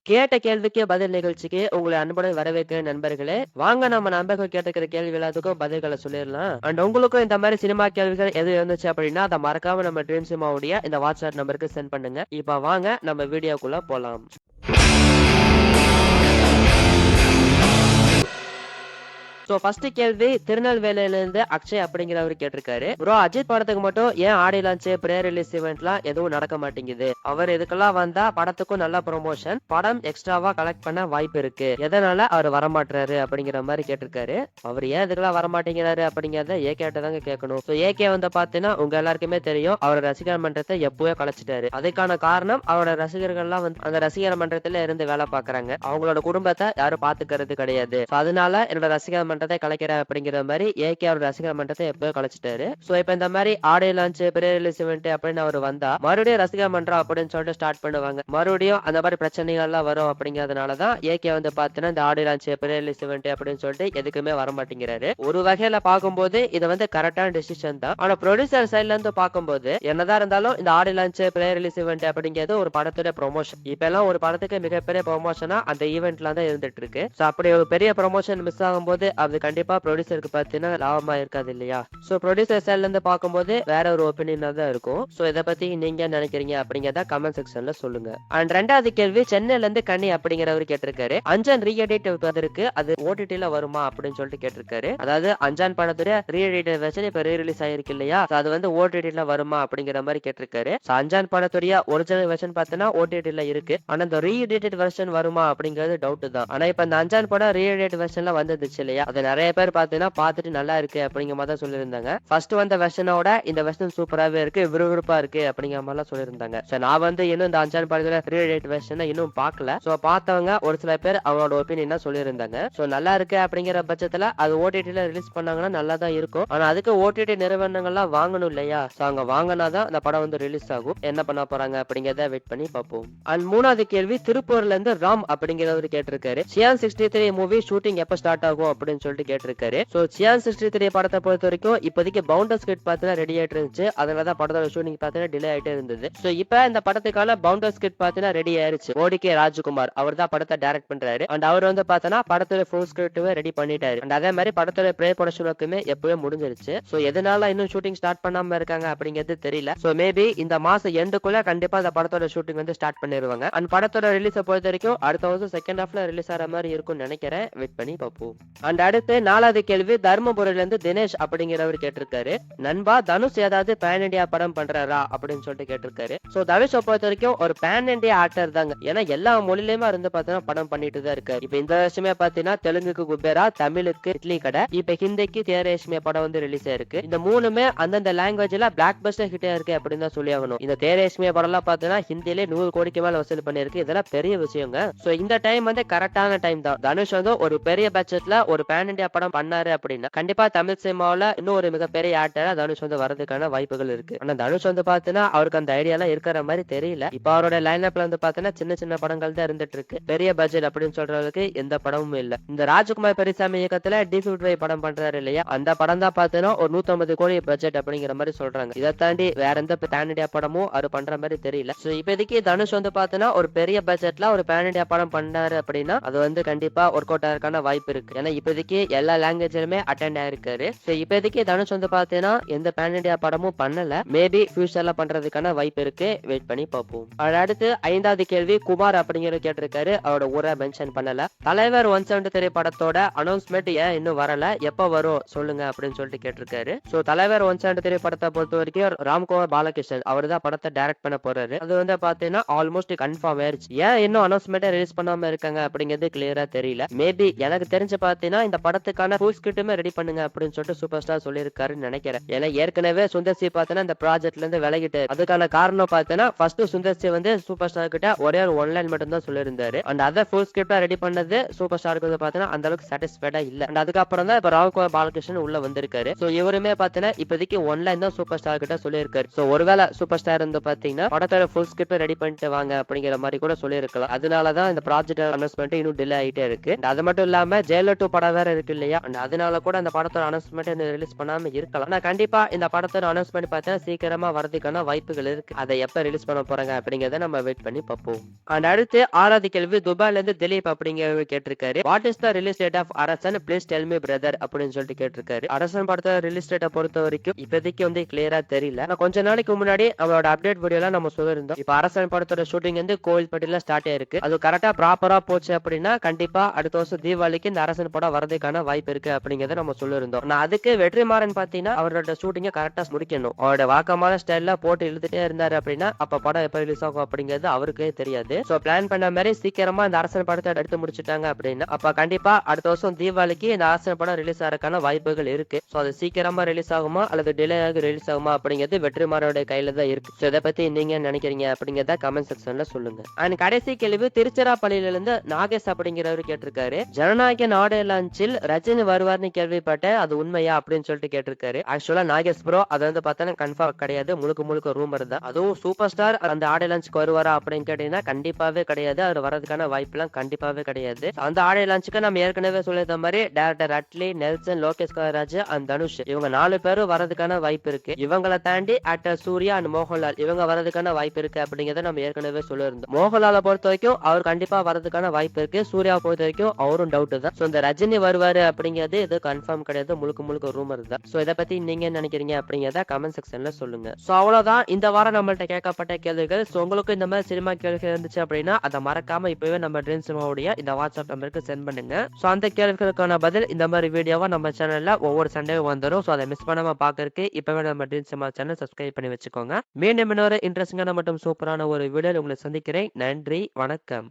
கேட்ட கேள்விக்கு பதில் நிகழ்ச்சிக்கு உங்களை அன்புடன் வரவேற்கிற நண்பர்களே. வாங்க நம்ம நண்பர்கள் கேட்டுக்கிற கேள்வி எல்லாத்துக்கும் பதில்களை சொல்லிடலாம். அண்ட் உங்களுக்கும் இந்த மாதிரி சினிமா கேள்விகள் எது இருந்துச்சு அப்படின்னா அதை மறக்காம நம்ம ட்ரீம் சினிமாவுடைய இந்த வாட்ஸ்அப் நம்பருக்கு சென்ட் பண்ணுங்க. இப்ப வாங்க நம்ம வீடியோக்குள்ள போலாம். சோ ஃபர்ஸ்ட் கேள்வி திருநெல்வேலியில இருந்து அக்ஷய் அப்படிங்கிறவர் கேட்டிருக்காரு. ப்ரோ, அஜித் படத்துக்கு மட்டும் ஏன் ஆடியோ லான்ச் ப்ரே ரிலீஸ் இவெண்ட்லாம் எதுவும் நடக்க மாட்டேங்குது? அவர் இதுக்கெல்லாம் வந்தா படத்துக்கும் நல்ல ப்ரொமோஷன், படம் எக்ஸ்ட்ராவா கலெக்ட் பண்ண வாய்ப்பு இருக்கு, எதனால அவர் வரமாட்டாரு அப்படிங்கிற மாதிரி கேட்டிருக்காரு. அவர் ஏன் இதுக்கெல்லாம் வரமாட்டேங்கிறாரு அப்படிங்கறத ஏகே தாங்க கேட்கணும். சோ ஏகே வந்து பாத்தீங்கன்னா உங்க எல்லாருக்குமே தெரியும், அவரோட ரசிகர் மன்றத்தை எப்பவே கலைச்சிட்டாரு. அதுக்கான காரணம் அவரோட ரசிகர்கள்லாம் வந்து அந்த ரசிகர் மன்றத்துல இருந்து வேலை பாக்குறாங்க, அவங்களோட குடும்பத்தை யாரும் பாத்துக்கிறது கிடையாது. அதனால என்னோட ரசிகர் மன்றத்தை கலைக்கிற அப்படிங்கிற மாதிரி ஏகே அவர் ரசிகர் மன்றத்தை எப்போ கலைச்சிட்டாரு. சோ இப்ப இந்த மாதிரி audio launch pre release event அப்படின்னு அவர் வந்தா மறுபடியும் ரசிகர் மன்றம் அப்படின்னு சொல்லிட்டு ஸ்டார்ட் பண்ணுவாங்க, மறுபடியும் அந்த மாதிரி பிரச்சனைகள் எல்லாம் வரும். அப்படிங்கறதுனாலதான் ஏகே வந்து பாத்தீங்கன்னா இந்த audio launch pre release event அப்படின்னு சொல்லிட்டு எதுக்குமே வர மாட்டேங்கிறாரு. ஒரு வகையில பார்க்கும்போது இது வந்து கரெக்டான டிசிஷன் தான். ஆனா ப்ரொடியூசர் சைட்ல இருந்து பார்க்கும்போது என்னதான் இருந்தாலும் இந்த audio launch pre release event அப்படிங்கிறது ஒரு படத்தோட ப்ரொமோஷன். இப்ப எல்லாம் ஒரு படத்துக்கு மிகப்பெரிய ப்ரொமோஷனா அந்த ஈவெண்ட்ல தான் இருந்துட்டு இருக்கு. சோ அப்படி ஒரு பெரிய ப்ரொமோஷன் மிஸ் ஆகும்போது அது கண்டிப்பா ப்ரொடியூசருக்கு பாத்தீங்கன்னா லாபமா இருக்காது இல்லையா? சோ ப்ரொடியூசர் சைட்ல இருந்து பார்க்கும்போது வேற ஒரு ஒப்பீனியனா தான் இருக்கும். சோ இத பத்தி நீங்க நினைக்கிறீங்க அப்படிங்கறத கமெண்ட் செக்ஷன்ல சொல்லுங்க. அண்ட் ரெண்டாவது கேள்வி சென்னையில இருந்து கண்ணி அப்படிங்கிறவர் கேட்டிருக்காரு. அஞ்சான் ரீஎடிட் வந்திருக்கு, அது ஓடிடில வருமா அப்படின்னு சொல்லிட்டு கேட்டிருக்காரு. அதாவது அஞ்சான் படத்துடைய ரீஎடிட் வெர்ஷன் இப்ப ரீ ரிலீஸ் ஆயிருக்கு இல்லையா, அது வந்து ஓடிடில வருமா அப்படிங்கிற மாதிரி கேட்டிருக்காரு. அஞ்சான் படத்துடைய ஒரிஜினல் வெர்ஷன் பார்த்தீங்கன்னா ஓடிடில இருக்கு, ஆனா இந்த ரீஎடிட் வெர்ஷன் வருமா அப்படிங்கிறது டவுட் தான். ஆனா இப்ப இந்த அஞ்சான் படம் ரீஎடிட் வெர்ஷன்ல வந்துச்சு இல்லையா, அது நிறைய பேர் பாத்தீங்கன்னா பாத்துட்டு நல்லா இருக்கு அப்படிங்கிற மாதிரி தான் சொல்லியிருந்தாங்க. ஃபர்ஸ்ட் வந்த வெர்ஷனோட இந்த வெர்ஷன் சூப்பராவே இருக்கு, விறுவிறுப்பா இருக்கு அப்படிங்கிற மாதிரி எல்லாம் சொல்லியிருந்தாங்க. நான் வந்து இன்னும் இந்த அஞ்சான் படத்துல ரீஎடிட் வெர்ஷன் இன்னும் பார்க்கல. சோ பார்த்தவங்க ஒரு சில பேர் அவங்களோட ஒப்பீனியன் சொல்லியிருந்தாங்க. சோ நல்லா இருக்கு அப்படிங்கிற பட்சத்துல அது ஓடிடில ரிலீஸ் பண்ணாங்கன்னா நல்லா தான் இருக்கும். ஆனா அதுக்கு ஓடிடி நிறுவனங்கள்லாம் வாங்கணும் இல்லையா? சோ அவங்க வாங்கினாதான் அந்த படம் வந்து ரிலீஸ் ஆகும். என்ன பண்ண போறாங்க அப்படிங்கறத வெயிட் பண்ணி பார்ப்போம். அண்ட் மூணாவது கேள்வி திருப்பூர்ல இருந்து ராம் அப்படிங்கிறவர் கேட்டிருக்காரு. சியான் 63 மூவி ஷூட்டிங் எப்ப ஸ்டார்ட் ஆகும் அப்படின்னு சொல்லிட்டு கேட்டிருக்காரு. சோ சியான் 63 படத்தை பொறுத்த வரைக்கும் இப்போதைக்கு பவுண்டர் ஸ்கிரிப்ட் பார்த்தீங்கன்னா ரெடி ஆயிட்டு இருந்துச்சு, அதனாலதான் படத்தோட ஷூட்டிங் பார்த்தீங்கன்னா டிலே ஆயிட்டே இருந்தது. சோ இப்ப இந்த படத்துக்கான பவுண்டர் ஸ்கிரிப்ட் பார்த்தீங்கன்னா ரெடி ஆயிருச்சு. ஓடிகே ராஜ்குமார் அவர் தான் படத்தை டைரக்ட் பண்றாரு. அண்ட் அவர் வந்து பார்த்தோன்னா படத்தோட ஃபுல் ஸ்கிரிப்ட் ரெடி பண்ணிட்டாரு. அண்ட் அதே மாதிரி படத்தோட ப்ரே ப்ரொடக்ஷன் ஒர்க்குமே எப்பவே முடிஞ்சிருச்சு. சோ எதனால இன்னும் ஷூட்டிங் ஸ்டார்ட் பண்ணாம இருக்காங்க அப்படிங்கிறது தெரியல. சோ மேபி இந்த மாசம் எண்டுக்குள்ள கண்டிப்பா இந்த படத்தோட ஷூட்டிங் வந்து ஸ்டார்ட் பண்ணிடுவாங்க. அண்ட் படத்தோட ரிலீஸை பொறுத்த வரைக்கும் அடுத்த வருஷம் செகண்ட் ஹாஃப்ல ரிலீஸ் ஆகிற மாதிரி இருக்கும்னு நினைக்கிறேன். வெயிட் பண்ணி பார்ப்போம். அண்ட் அடுத்து நாலாவது கேள்வி தர்மபுரியில இருந்து தினேஷ் அப்படிங்கிறவர் கேட்டிருக்காரு. நண்பா, தனுஷ் ஏதாவது பேன் இண்டியா படம் பண்றாரா அப்படின்னு சொல்லிட்டு கேட்டிருக்காரு. சோ தனுஷை பொறுத்த வரைக்கும் ஒரு பேன் இண்டியா ஆக்டர் தாங்க, ஏன்னா எல்லா மொழியிலுமே இருந்து பாத்தீங்கன்னா படம் பண்ணிட்டு தான் இருக்காரு. இப்ப இந்த வருஷமே பாத்தீங்கன்னா தெலுங்குக்கு குபேரா, தமிழுக்கு இட்லி கடை, இப்ப ஹிந்திக்கு தேரேஷ்மியா படம் வந்து ரிலீஸ் ஆயிருக்கு. இந்த மூணுமே அந்தந்த லாங்குவேஜ்ல பிளாக் பஸ்டர் ஹிட் இருக்கு அப்படின்னு தான் சொல்லி ஆகணும். இந்த தேரேஷ்மியா படம் எல்லாம் பாத்தீங்கன்னா ஹிந்திலே 100 கோடிக்கு மேல வசூல் பண்ணிருக்கு. இதெல்லாம் பெரிய விஷயங்க. சோ இந்த டைம் வந்து கரெக்டான டைம் தான். தனுஷ் வந்து ஒரு பெரிய பட்ஜெட்ல ஒரு பேன் இண்டியா படம் பண்ணாரு அப்படின்னா கண்டிப்பா தமிழ் சினிமாவில இன்னும் ஒரு மிகப்பெரிய ஆக்டரா தனுஷ் வந்து வரதுக்கான வாய்ப்புகள் இருக்கு. ஆனா தனுஷ் வந்து பாத்தீங்கன்னா அவருக்கு அந்த ஐடியா எல்லாம் இருக்கிற மாதிரி தெரியல. இப்ப அவரோட லைனப்ல வந்து பாத்தீங்கன்னா சின்ன சின்ன படங்கள் தான் இருந்துட்டு இருக்கு, பெரிய பட்ஜெட் அப்படின்னு சொல்றதுக்கு எந்த படமும் இல்ல. இந்த ராஜ்குமார் பெரியசாமி இயக்கத்துல D55 படம் பண்றாரு இல்லையா, அந்த படம் தான் பாத்தீங்கன்னா ஒரு 150 கோடி பட்ஜெட் அப்படிங்கிற மாதிரி சொல்றாங்க. இதை தாண்டி வேற எந்த பேன் இண்டியா படமும் அவர் பண்ற மாதிரி தெரியல. சோ இப்போதைக்கு தனுஷ் வந்து பாத்தீங்கன்னா ஒரு பெரிய பட்ஜெட்ல ஒரு பேன் இண்டியா படம் பண்ணாரு அப்படின்னா அது வந்து கண்டிப்பா ஒர்க் அவுட் ஆகிறதுக்கான வாய்ப்பு இருக்கு. ஏன்னா இப்போதைக்கு எல்லா லாங்குவேஜ்லயுமே அட்டெண்ட் ஆயிருக்காரு. சோ இப்போதைக்கு தனுஷ் வந்து பாத்தீங்கன்னா எந்த பேன் இண்டியா படமும் பண்ணல, மேபி ஃபியூச்சர்ல பண்றதுக்கான வாய்ப்பு இருக்கு. வெயிட் பண்ணி பார்ப்போம். அடுத்து ஐந்தாவது கேள்வி குமார் அப்படிங்கிற கேட்டிருக்காரு. அவரோட ஊரை மென்ஷன் பண்ணல. தலைவர் 173 படத்தோட அனௌன்ஸ்மெண்ட் ஏன் இன்னும் வரல, எப்ப வரும் சொல்லுங்க அப்படின்னு சொல்லிட்டு கேட்டிருக்காரு. சோ தலைவர் 173 படத்தை பொறுத்த வரைக்கும் ராம்குமார் பாலகிருஷ்ணன் அவர் தான் படத்தை டைரக்ட் பண்ண போறாரு. அது வந்து பாத்தீங்கன்னா ஆல்மோஸ்ட் கன்ஃபார்ம் ஆயிருச்சு. ஏன் இன்னும் அனௌன்ஸ்மெண்ட் ரிலீஸ் பண்ணாம இருக்காங்க அப்படிங்கிறது கிளியரா தெரியல. மேபி எனக்கு தெரிஞ்சு பாத்தீங்கன்னா இந்த படத்துக்கான ஃபுல் ஸ்கிரிப்டுமே ரெடி பண்ணுங்க அப்படின்னு சொல்லிட்டு சூப்பர் ஸ்டார் சொல்லியிருக்காருன்னு நினைக்கிறேன். ஏன்னா ஏற்கனவே சுந்தர்சி பாத்தீங்கன்னா இந்த ப்ராஜெக்ட்ல இருந்து விலகிட்டு, அதுக்கான காரணம் பாத்தீங்கன்னா ஃபர்ஸ்ட் சுந்தர்சி வந்து சூப்பர் ஸ்டார் கிட்ட ஒரே ஒரு ஒன்லைன் மட்டும் தான் சொல்லியிருந்தாரு. அண்ட் அதை ஃபுல் ஸ்கிரிப்டா ரெடி பண்ணது சூப்பர் ஸ்டாருக்கு வந்து பாத்தீங்கன்னா அந்த அளவுக்கு சாட்டிஸ்ஃபைடா இல்ல. அண்ட் அதுக்கப்புறம் தான் இப்ப ராம்குமார் பாலகிருஷ்ணன் உள்ள வந்திருக்காரு. சோ இவருமே பாத்தீங்கன்னா இப்போதைக்கு ஒன்லைன் தான் சூப்பர் ஸ்டார் கிட்ட சொல்லியிருக்காரு. சோ ஒருவேளை சூப்பர் ஸ்டார் வந்து பாத்தீங்கன்னா படத்தோட ஃபுல் ஸ்கிரிப்ட் ரெடி பண்ணிட்டு வாங்க அப்படிங்கிற மாதிரி கூட சொல்லியிருக்கலாம். அதனாலதான் இந்த ப்ராஜெக்ட் அனௌன்ஸ்மெண்ட் இன்னும் டிலே ஆயிட்டே இருக்கு. அது மட்டும் இல்லாம ஜெயலலிதா படம் வேற வேற இருக்கு இல்லையா, and அதனால கூட அந்த படத்தோட அனௌன்ஸ்மெண்ட் ரிலீஸ் பண்ணாம இருக்கலாம். ஆனா கண்டிப்பா இந்த படத்தோட அனௌன்ஸ்மெண்ட் பார்த்தீங்கன்னா சீக்கிரமா வரதுக்கான வாய்ப்புகள் இருக்கு. அதை எப்ப ரிலீஸ் பண்ண போறாங்க அப்படிங்கறத நம்ம வெயிட் பண்ணி பார்ப்போம். அண்ட் அடுத்து 6வது கேள்வி துபாய்ல இருந்து திலீப் அப்படிங்கிறவர் கேட்டிருக்காரு. What is the release date of Arasan, please tell me brother அப்படின்னு சொல்லிட்டு கேட்டிருக்காரு. அரசன் படத்தோட ரிலீஸ் டேட்டை பொறுத்த வரைக்கும் இப்போதைக்கு வந்து கிளியரா தெரியல. ஆனா கொஞ்ச நாளைக்கு முன்னாடி அவரோட அப்டேட் வீடியோல நம்ம சொல்லியிருந்தோம். இப்ப அரசன் படத்தோட ஷூட்டிங் வந்து கோவில்பட்டியில ஸ்டார்ட் ஆயிருக்கு. அது கரெக்டா ப்ராப்பரா போச்சு அப்படின்னா கண்டிப்பா அடுத்த வருஷம் தீபாவளிக்கு இந்த அரசன் படம் வரதுக்கான வாய்ப்பு இருக்கு அப்படிங்கறத நம்ம சொல்லியிருந்தோம். ஆனா அதுக்கு வெற்றிமாறன் பாத்தீங்கன்னா அவரோட ஷூட்டிங்க கரெக்டா முடிக்கணும். அவரோட வாக்கமான ஸ்டைல்ல போட்டு இழுத்துட்டே இருந்தாரு அப்படின்னா அப்ப படம் எப்ப ரிலீஸ் ஆகும் அப்படிங்கிறது அவருக்கே தெரியாது. சோ பிளான் பண்ண மாதிரி சீக்கிரமா இந்த அரசன் படத்தை எடுத்து முடிச்சுட்டாங்க அப்படின்னா அப்ப கண்டிப்பா அடுத்த வருஷம் தீபாவளிக்கு இந்த அரசன் படம் ரிலீஸ் ஆகிறதுக்கான வாய்ப்புகள் இருக்கு. சோ அது சீக்கிரமா ரிலீஸ் ஆகுமா அல்லது டிலே ஆகி ரிலீஸ் ஆகுமா அப்படிங்கிறது வெற்றிமாறனுடைய கையில தான் இருக்கு. சோ இதை பத்தி நீங்க நினைக்கிறீங்க அப்படிங்கறத கமெண்ட் செக்ஷன்ல சொல்லுங்க. அண்ட் கடைசி கேள்வி திருச்சிராப்பள்ளியில இருந்து நாகேஷ் அப்படிங்கிறவர் கேட்டிருக்காரு. ஜனநாயக நாடு லான்ச்சில் ரஜினி வருவார்னு கேள்விப்பட்டேன், அது உண்மையா அப்படின்னு சொல்லிட்டு கேட்டிருக்காரு. ஆக்சுவலா நாகேஷ் ப்ரோ அது வந்து பார்த்தா கன்ஃபார்ம் கிடையாது, முழுக்க முழுக்க ரூமர் தான். அதுவும் சூப்பர் ஸ்டார் அந்த ஆடியோ லான்ச்சுக்கு வருவாரா அப்படின்னு கேட்டீங்கன்னா கண்டிப்பாவே கிடையாது. அவர் வரதுக்கான வாய்ப்பு எல்லாம் கண்டிப்பாவே கிடையாது. அந்த ஆடியோ லான்ச்சுக்கு நம்ம ஏற்கனவே சொல்லியிருந்த மாதிரி டைரக்டர் அட்லி, நெல்சன், லோகேஷ் கனகராஜ் அண்ட் தனுஷ் இவங்க 4 பேரும் வரதுக்கான வாய்ப்பு இருக்கு. இவங்களை தாண்டி ஆக்டர் சூர்யா அண்ட் மோகன்லால் இவங்க வரதுக்கான வாய்ப்பு இருக்கு அப்படிங்கறத நம்ம ஏற்கனவே சொல்லியிருந்தோம். மோகன்லாலை பொறுத்த வரைக்கும் அவர் கண்டிப்பா வரதுக்கான வாய்ப்பு இருக்கு. சூர்யாவை பொறுத்த வரைக்கும் அவரும் டவுட் தான். சோ இந்த ரஜினி வருவாரு அப்படிங்கிறது இது கன்ஃபார்ம் கிடையாது, முழுக்க முழுக்க ரூமர் தான். சோ இதை பத்தி நீங்க என்ன நினைக்கிறீங்க அப்படிங்கறத கமெண்ட் செக்ஷன்ல சொல்லுங்க. சோ அவ்வளவுதான் இந்த வாரம் நம்மள்ட்ட கேட்கப்பட்ட கேள்விகள். சோ உங்களுக்கு இந்த மாதிரி சினிமா கேள்விகள் இருந்துச்சு அப்படின்னா அதை மறக்காம இப்பவே நம்ம ட்ரீம் சினிமாவுடைய இந்த வாட்ஸ்அப் நம்பருக்கு சென்ட் பண்ணுங்க. சோ அந்த கேள்விகளுக்கான பதில் இந்த மாதிரி வீடியோவா நம்ம சேனல்ல ஒவ்வொரு சண்டேவும் வந்துடும். சோ அதை மிஸ் பண்ணாம பாக்குறதுக்கு இப்பவே நம்ம ட்ரீம் சினிமா சேனல் சப்ஸ்கிரைப் பண்ணி வச்சுக்கோங்க. மீண்டும் இன்னொரு இன்ட்ரெஸ்டிங்கான மற்றும் சூப்பரான ஒரு வீடியோ உங்களை சந்திக்கிறேன். நன்றி, வணக்கம்.